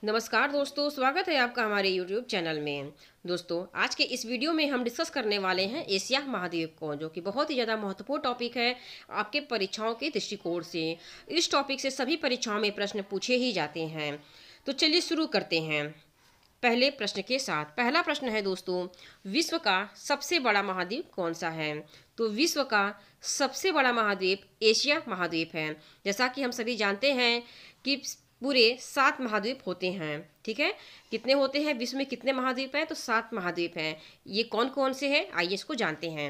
नमस्कार दोस्तों, स्वागत है आपका हमारे YouTube चैनल में। दोस्तों, आज के इस वीडियो में हम डिस्कस करने वाले हैं एशिया महाद्वीप को, जो कि बहुत ही ज़्यादा महत्वपूर्ण टॉपिक है आपके परीक्षाओं के दृष्टिकोण से। इस टॉपिक से सभी परीक्षाओं में प्रश्न पूछे ही जाते हैं। तो चलिए शुरू करते हैं पहले प्रश्न के साथ। पहला प्रश्न है दोस्तों, विश्व का सबसे बड़ा महाद्वीप कौन सा है? तो विश्व का सबसे बड़ा महाद्वीप एशिया महाद्वीप है। जैसा कि हम सभी जानते हैं कि पूरे 7 महाद्वीप होते हैं। ठीक है, कितने होते हैं विश्व में, कितने महाद्वीप हैं? तो 7 महाद्वीप हैं। ये कौन कौन से हैं, आइए इसको जानते हैं।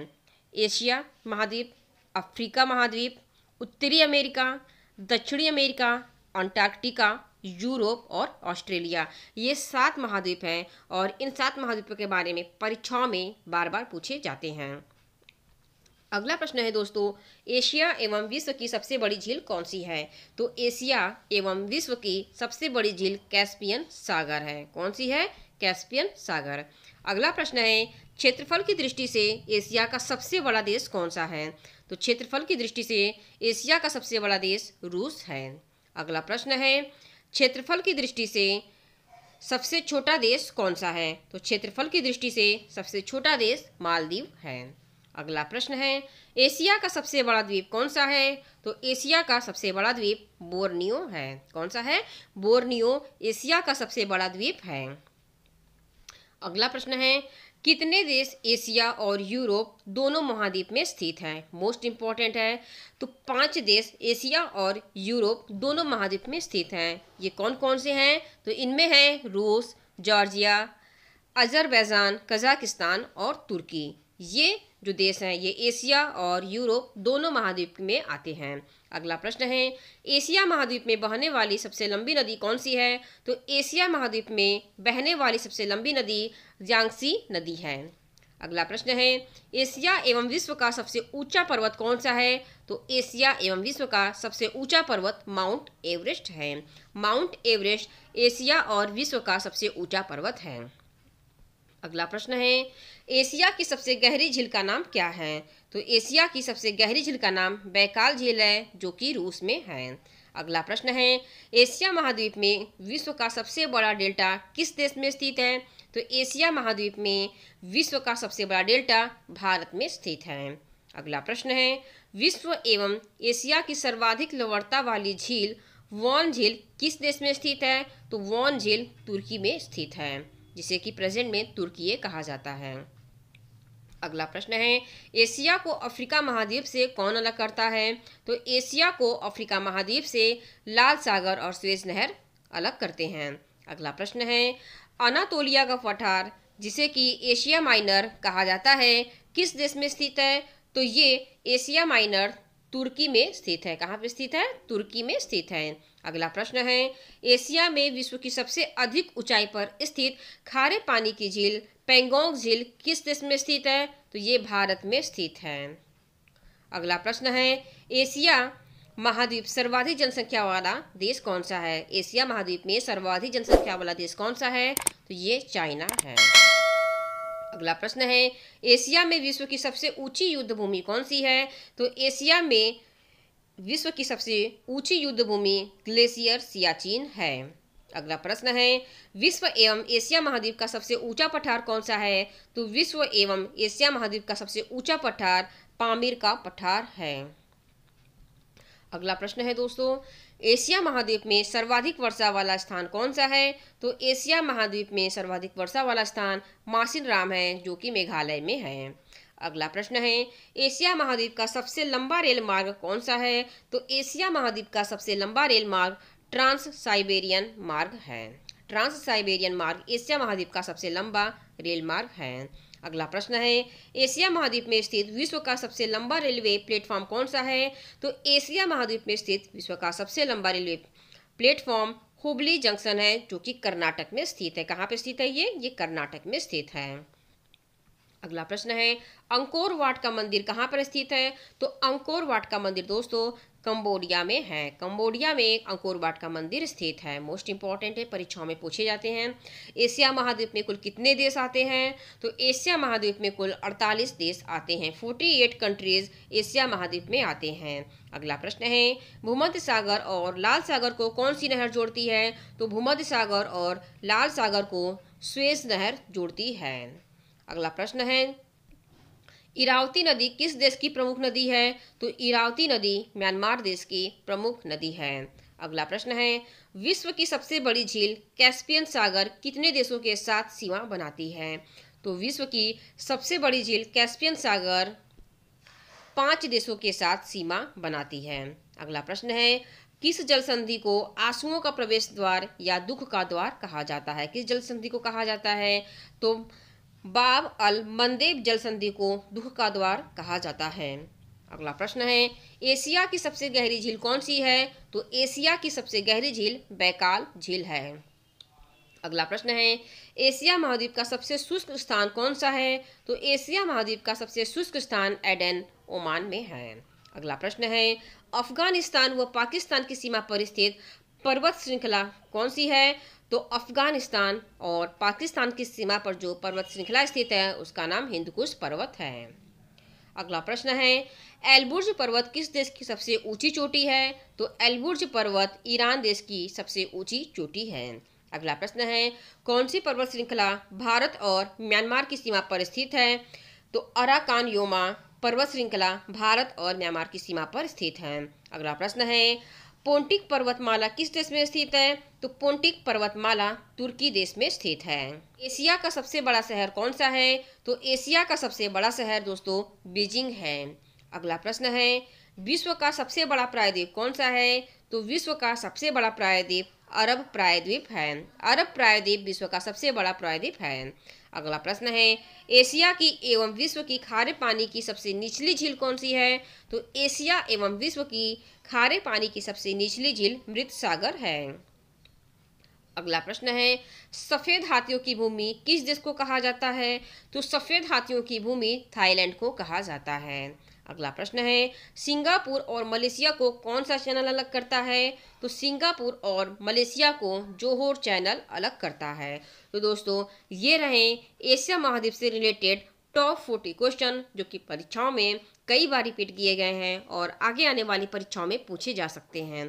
एशिया महाद्वीप, अफ्रीका महाद्वीप, उत्तरी अमेरिका, दक्षिणी अमेरिका, अंटार्कटिका, यूरोप और ऑस्ट्रेलिया। ये 7 महाद्वीप हैं और इन 7 महाद्वीपों के बारे में परीक्षाओं में बार बार पूछे जाते हैं। अगला प्रश्न है दोस्तों, एशिया एवं विश्व की सबसे बड़ी झील कौन सी है? तो एशिया एवं विश्व की सबसे बड़ी झील कैस्पियन सागर है। कौन सी है? कैस्पियन सागर। अगला प्रश्न है, क्षेत्रफल की दृष्टि से एशिया का सबसे बड़ा देश कौन सा है? तो क्षेत्रफल की दृष्टि से एशिया का सबसे बड़ा देश रूस है। अगला प्रश्न है, क्षेत्रफल की दृष्टि से सबसे छोटा देश कौन सा है? तो क्षेत्रफल की दृष्टि से सबसे छोटा देश मालदीव है। अगला प्रश्न है, एशिया का सबसे बड़ा द्वीप कौन सा है? तो एशिया का सबसे बड़ा द्वीप बोर्नियो है। कौन सा है? बोर्नियो एशिया का सबसे बड़ा द्वीप है। अगला प्रश्न है, कितने देश एशिया और यूरोप दोनों महाद्वीप में स्थित हैं? मोस्ट इंपॉर्टेंट है। तो 5 देश एशिया और यूरोप दोनों महाद्वीप में स्थित हैं। ये कौन कौन से हैं? तो इनमें हैं रूस, जॉर्जिया, अजरबैजान, कजाकिस्तान और तुर्की। ये जो देश हैं ये एशिया और यूरोप दोनों महाद्वीप में आते हैं। अगला प्रश्न है, एशिया महाद्वीप में बहने वाली सबसे लंबी नदी कौन सी है? तो एशिया महाद्वीप में बहने वाली सबसे लंबी नदी यांगसी नदी है। अगला प्रश्न है, एशिया एवं विश्व का सबसे ऊंचा पर्वत कौन सा है? तो एशिया एवं विश्व का सबसे ऊंचा पर्वत माउंट एवरेस्ट है। माउंट एवरेस्ट एशिया और विश्व का सबसे ऊंचा पर्वत है। अगला प्रश्न है, एशिया की सबसे गहरी झील का नाम क्या है? तो एशिया की सबसे गहरी झील का नाम बैकाल झील है, जो कि रूस में है। अगला प्रश्न है, एशिया महाद्वीप में विश्व का सबसे बड़ा डेल्टा किस देश में स्थित है? तो एशिया महाद्वीप में विश्व का सबसे बड़ा डेल्टा भारत में स्थित है। अगला प्रश्न है, विश्व एवं एशिया की सर्वाधिक लवणता वाली झील वॉन झील किस देश में स्थित है? तो वॉन झील तुर्की में स्थित है, जिसे कि प्रेजेंट में तुर्की कहा जाता है। अगला प्रश्न है, एशिया को अफ्रीका महाद्वीप से कौन अलग करता है? तो एशिया को अफ्रीका महाद्वीप से लाल सागर और सुएज नहर अलग करते हैं। अगला प्रश्न है, अनातोलिया का पठार जिसे कि एशिया माइनर कहा जाता है किस देश में स्थित है? तो ये एशिया माइनर तुर्की में स्थित है। कहाँ पे स्थित है? तुर्की में स्थित है। अगला प्रश्न है, एशिया में विश्व की सबसे अधिक ऊंचाई पर स्थित खारे पानी की झील पेंगोंग झील किस देश में स्थित है? तो ये भारत में स्थित है। अगला प्रश्न है, एशिया महाद्वीप सर्वाधिक जनसंख्या वाला देश कौन सा है? एशिया महाद्वीप में सर्वाधिक जनसंख्या वाला देश कौन सा है? तो ये चाइना है। अगला प्रश्न है, एशिया में विश्व की सबसे ऊंची युद्ध भूमि कौन सी है? तो एशिया में विश्व की सबसे ऊंची युद्ध भूमि ग्लेशियर सियाचिन है। अगला प्रश्न है, विश्व एवं एशिया महाद्वीप का सबसे ऊंचा पठार कौन सा है? तो विश्व एवं एशिया महाद्वीप का सबसे ऊंचा पठार पामीर का पठार है। अगला प्रश्न है दोस्तों, एशिया महाद्वीप में सर्वाधिक वर्षा वाला स्थान कौन सा है? तो एशिया महाद्वीप में सर्वाधिक वर्षा वाला स्थान मासिनराम है, जो कि मेघालय में है। अगला प्रश्न है, एशिया महाद्वीप का सबसे लंबा रेल मार्ग कौन सा है? तो एशिया महाद्वीप का सबसे लंबा रेल मार्ग ट्रांस साइबेरियन मार्ग है। ट्रांस साइबेरियन मार्ग एशिया महाद्वीप का सबसे लंबा रेल मार्ग है। अगला प्रश्न है, एशिया महाद्वीप में स्थित विश्व का सबसे लंबा रेलवे प्लेटफॉर्म कौन सा है? तो एशिया महाद्वीप में स्थित विश्व का सबसे लंबा रेलवे प्लेटफॉर्म हुबली जंक्शन है, जो कि कर्नाटक में स्थित है। कहाँ पे स्थित है ये कर्नाटक में स्थित है। अगला प्रश्न है, अंकोर वाट का मंदिर कहाँ पर स्थित है? तो अंकोर वाट का मंदिर दोस्तों कंबोडिया में है। कंबोडिया में अंकोर वाट का मंदिर स्थित है। मोस्ट इंपॉर्टेंट है, परीक्षाओं में पूछे जाते हैं। एशिया महाद्वीप में कुल कितने देश आते हैं? तो एशिया महाद्वीप में कुल 48 देश आते हैं। 48 कंट्रीज एशिया महाद्वीप में आते हैं। अगला प्रश्न है, भूमध्य सागर और लाल सागर को कौन सी नहर जोड़ती है? तो भूमध्य सागर और लाल सागर को स्वेज नहर जोड़ती है। अगला प्रश्न है, इरावती नदी किस देश की प्रमुख नदी है? तो इरावती नदी म्यांमार देश की प्रमुख नदी है। अगला प्रश्न है, विश्व की सबसे बड़ी झील कैस्पियन सागर कितने देशों के साथ सीमा बनाती है? तो विश्व की सबसे बड़ी झील कैस्पियन सागर 5 देशों के साथ सीमा बनाती है। अगला प्रश्न है, किस जल संधि को आंसुओं का प्रवेश द्वार या दुख का द्वार कहा जाता है? किस जल संधि को कहा जाता है? तो बाब अल मंदेब जल संधि को दुख का द्वार कहा जाता है। अगला प्रश्न है, एशिया की सबसे गहरी झील कौन सी है? तो एशिया की सबसे गहरी झील बैकाल झील है। अगला प्रश्न है, एशिया महाद्वीप का सबसे शुष्क स्थान कौन सा है? तो एशिया महाद्वीप का सबसे शुष्क स्थान एडन ओमान में है। अगला प्रश्न है, अफगानिस्तान व पाकिस्तान की सीमा पर स्थित पर्वत श्रृंखला कौन सी है? तो अफगानिस्तान और पाकिस्तान की सीमा पर जो पर्वत श्रृंखला स्थित है उसका नाम हिंदकुश पर्वत है। अगला प्रश्न है, एलबुर्ज पर्वत किस देश की सबसे ऊंची चोटी है? तो एलबुर्ज पर्वत ईरान देश की सबसे ऊंची चोटी है। अगला प्रश्न है, कौन सी पर्वत श्रृंखला भारत और म्यांमार की सीमा पर स्थित है? तो अराकान योमा पर्वत श्रृंखला भारत और म्यांमार की सीमा पर स्थित है। अगला प्रश्न है, पोंटिक पर्वतमाला किस देश में स्थित है? तो पोंटिक पर्वतमाला तुर्की देश में स्थित है। एशिया का सबसे बड़ा शहर कौन सा है? तो एशिया का सबसे बड़ा शहर दोस्तों बीजिंग है। अगला प्रश्न है, विश्व का सबसे बड़ा प्रायद्वीप कौन सा है? तो विश्व का सबसे बड़ा प्रायद्वीप अरब प्रायद्वीप है। अरब प्रायद्वीप विश्व का सबसे बड़ा प्रायद्वीप है। अगला प्रश्न है, एशिया की एवं विश्व की खारे पानी की सबसे निचली झील कौन सी है? तो एशिया एवं विश्व की खारे पानी की सबसे निचली झील मृत सागर है। अगला प्रश्न है, सफेद हाथियों की भूमि किस देश को कहा जाता है? तो सफेद हाथियों की भूमि थाईलैंड को कहा जाता है। अगला प्रश्न है, सिंगापुर और मलेशिया को कौन सा चैनल अलग करता है? तो सिंगापुर और मलेशिया को जोहोर चैनल अलग करता है। तो दोस्तों ये रहे एशिया महाद्वीप से रिलेटेड टॉप 40 क्वेश्चन जो कि परीक्षाओं में कई बार रिपीट किए गए हैं और आगे आने वाली परीक्षाओं में पूछे जा सकते हैं।